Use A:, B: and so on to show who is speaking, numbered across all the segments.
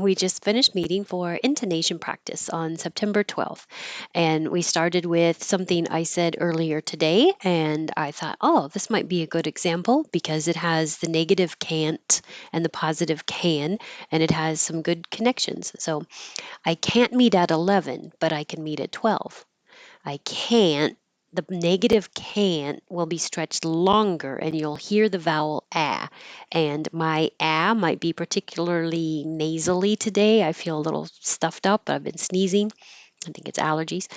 A: We just finished meeting for intonation practice on September 12th. And we started with something I said earlier today. And I thought, oh, this might be a good example because it has the negative can't and the positive can, and it has some good connections. So I can't meet at 11, but I can meet at 12. I can't. The negative can't will be stretched longer and you'll hear the vowel ah. And my ah might be particularly nasally today. I feel a little stuffed up. I've been sneezing. I think it's allergies.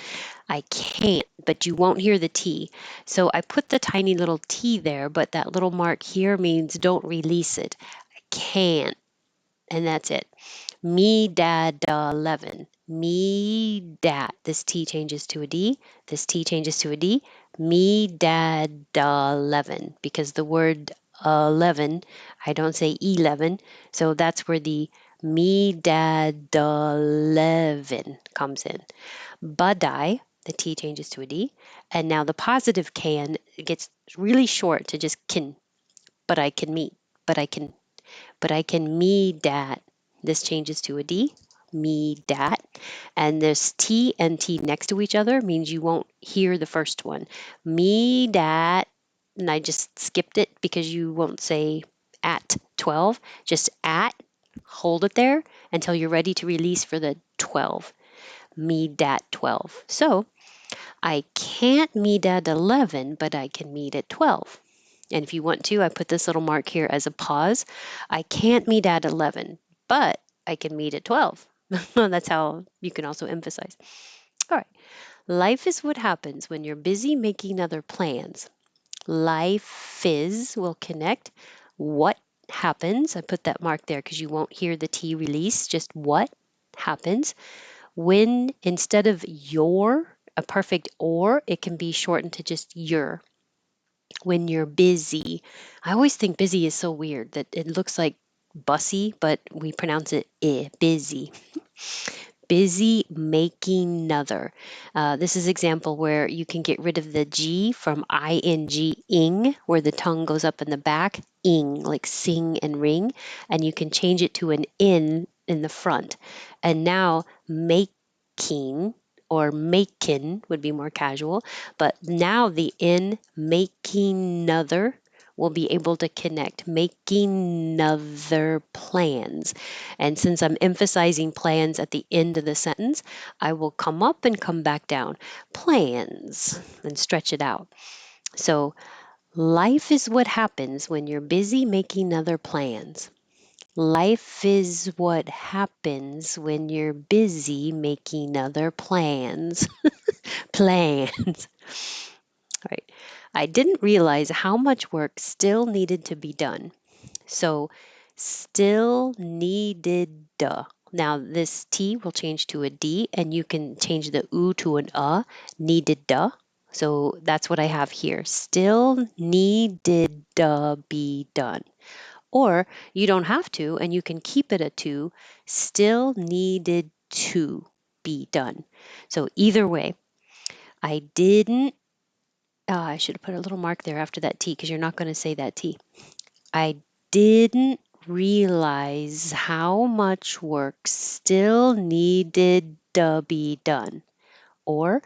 A: I can't, but you won't hear the T. So I put the tiny little T there, but that little mark here means don't release it. I can't. And that's it. Me, dad, 11. Me, dad. This T changes to a D. This T changes to a D. Me, dad, 11. Because the word 11, I don't say 11. So that's where the me, dad, 11 comes in. Badai, the T changes to a D. And now the positive can gets really short to just kin. But I can meet. But I can me dat. This changes to a D, me dat. And this T and T next to each other means you won't hear the first one. Me dat, and I just skipped it because you won't say at 12, just at, hold it there until you're ready to release for the 12. Me dat 12. So I can't meet at 11, but I can meet at 12. And if you want to, I put this little mark here as a pause. I can't meet at 11, but I can meet at 12. That's how you can also emphasize. All right. Life is what happens when you're busy making other plans. Life is will connect. What happens? I put that mark there because you won't hear the T release, just what happens when instead of your, a perfect or, it can be shortened to just your. When you're busy, I always think busy is so weird that it looks like bussy, but we pronounce it busy. Busy making another. This is example where you can get rid of the G from ing, where the tongue goes up in the back, ing, like sing and ring, and you can change it to an in the front. And now making or makin would be more casual, but now the in making another will be able to connect, making other plans. And since I'm emphasizing plans at the end of the sentence, I will come up and come back down. Plans and stretch it out. So life is what happens when you're busy making other plans. Life is what happens when you're busy making other plans. Plans. All right. I didn't realize how much work still needed to be done. So still needed. Now this T will change to a D and you can change the U to an needed. So that's what I have here. Still needed be done. Or you don't have to and you can keep it at 2. Still needed to be done. So either way, I didn't. I should have put a little mark there after that T because you're not going to say that T. I didn't realize how much work still needed to be done. Or,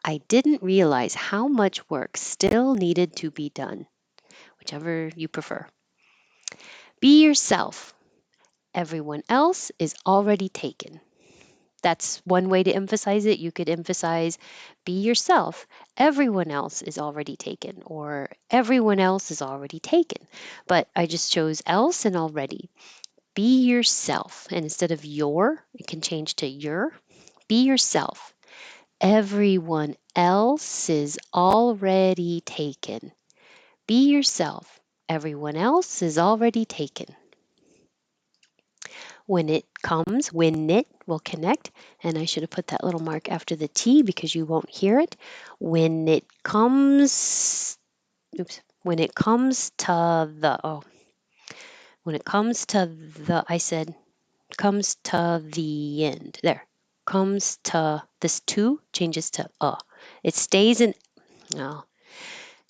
A: I didn't realize how much work still needed to be done, whichever you prefer. Be yourself. Everyone else is already taken. That's one way to emphasize it. You could emphasize be yourself. Everyone else is already taken, or everyone else is already taken. But I just chose else and already. Be yourself. And instead of your, it can change to your. Be yourself. Everyone else is already taken. Be yourself. Everyone else is already taken. When it will connect. And I should have put that little mark after the T because you won't hear it. When it comes, when it comes to when it comes to I said, comes to the end. There. Comes to, this to changes to It stays in, no.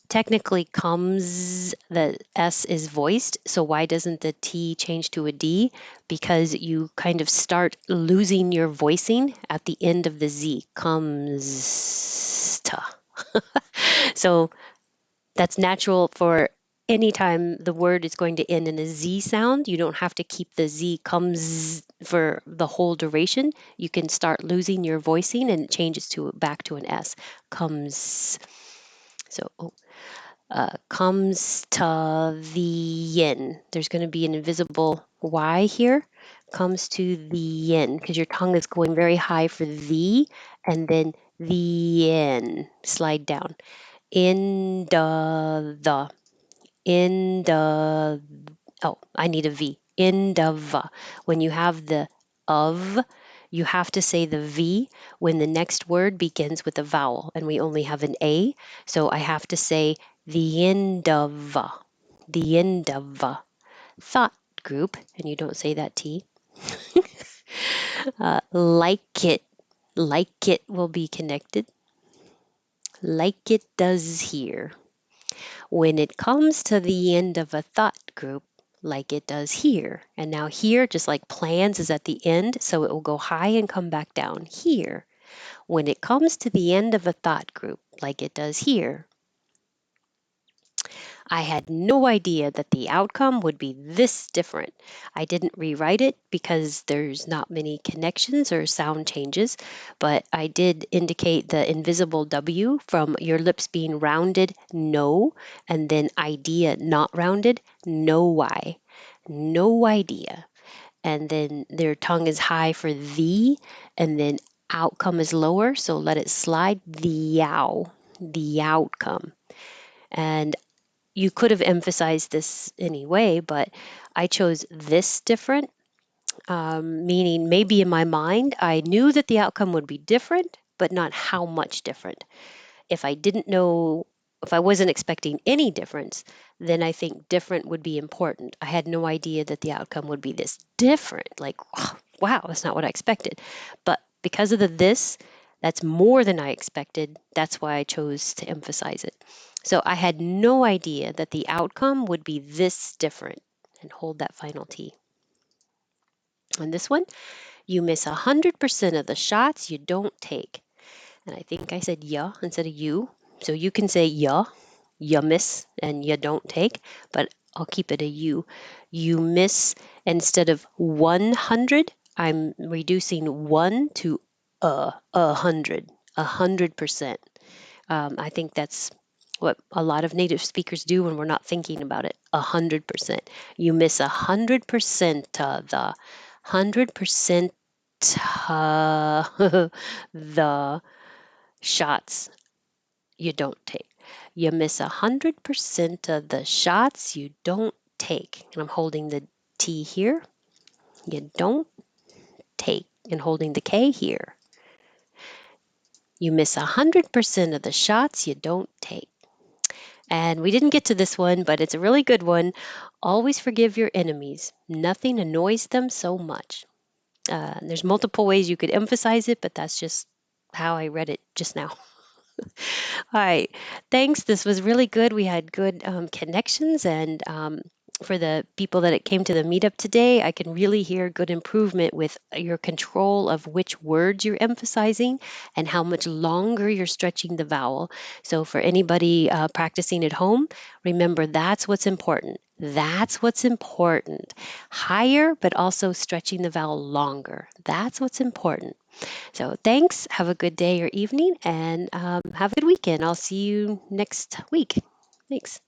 A: Technically, comes, the S is voiced. So why doesn't the T change to a D? Because you kind of start losing your voicing at the end of the Z. Comes to. So that's natural for any time the word is going to end in a Z sound. You don't have to keep the Z comes for the whole duration. You can start losing your voicing and it changes to back to an S. Comes. So comes to the end. There's going to be an invisible Y here. Comes to the end because your tongue is going very high for the and then the end. Slide down. In the in the oh, I need a V. End of. When you have the of, you have to say the V when the next word begins with a vowel, and we only have an A, so I have to say the end of. The end of. Thought group, and you don't say that T. Like it. Like it will be connected. Like it does here. When it comes to the end of a thought group, like it does here. And now here, just like plans is at the end, so it will go high and come back down here. When it comes to the end of a thought group, like it does here, I had no idea that the outcome would be this different. I didn't rewrite it because there's not many connections or sound changes, but I did indicate the invisible W from your lips being rounded, no, and then idea not rounded, no Y. No idea. And then their tongue is high for the, and then outcome is lower, so let it slide, the yow, the outcome. And you could have emphasized this anyway, but I chose this different, meaning maybe in my mind, I knew that the outcome would be different, but not how much different. If I didn't know, if I wasn't expecting any difference, then I think different would be important. I had no idea that the outcome would be this different. Like, wow, that's not what I expected. But because of the this, that's more than I expected. That's why I chose to emphasize it. So I had no idea that the outcome would be this different. And hold that final T. On this one, you miss 100% of the shots you don't take. And I think I said yeah instead of you. So you can say yeah, you miss, and you don't take, but I'll keep it a you. You miss, instead of 100, I'm reducing 1 to 100, 100%. I think that's what a lot of native speakers do when we're not thinking about it. 100%. You miss 100% the 100% the shots you don't take. You miss 100% of the shots you don't take. And I'm holding the T here. You don't take. And holding the K here. You miss 100% of the shots you don't take. And we didn't get to this one, but it's a really good one. Always forgive your enemies. Nothing annoys them so much. There's multiple ways you could emphasize it, but that's just how I read it just now. All right. Thanks. This was really good. We had good connections. And for the people that it came to the meetup today, I can really hear good improvement with your control of which words you're emphasizing and how much longer you're stretching the vowel. So for anybody practicing at home, remember that's what's important. That's what's important. Higher, but also stretching the vowel longer. That's what's important. So thanks. Have a good day or evening, and have a good weekend. I'll see you next week. Thanks.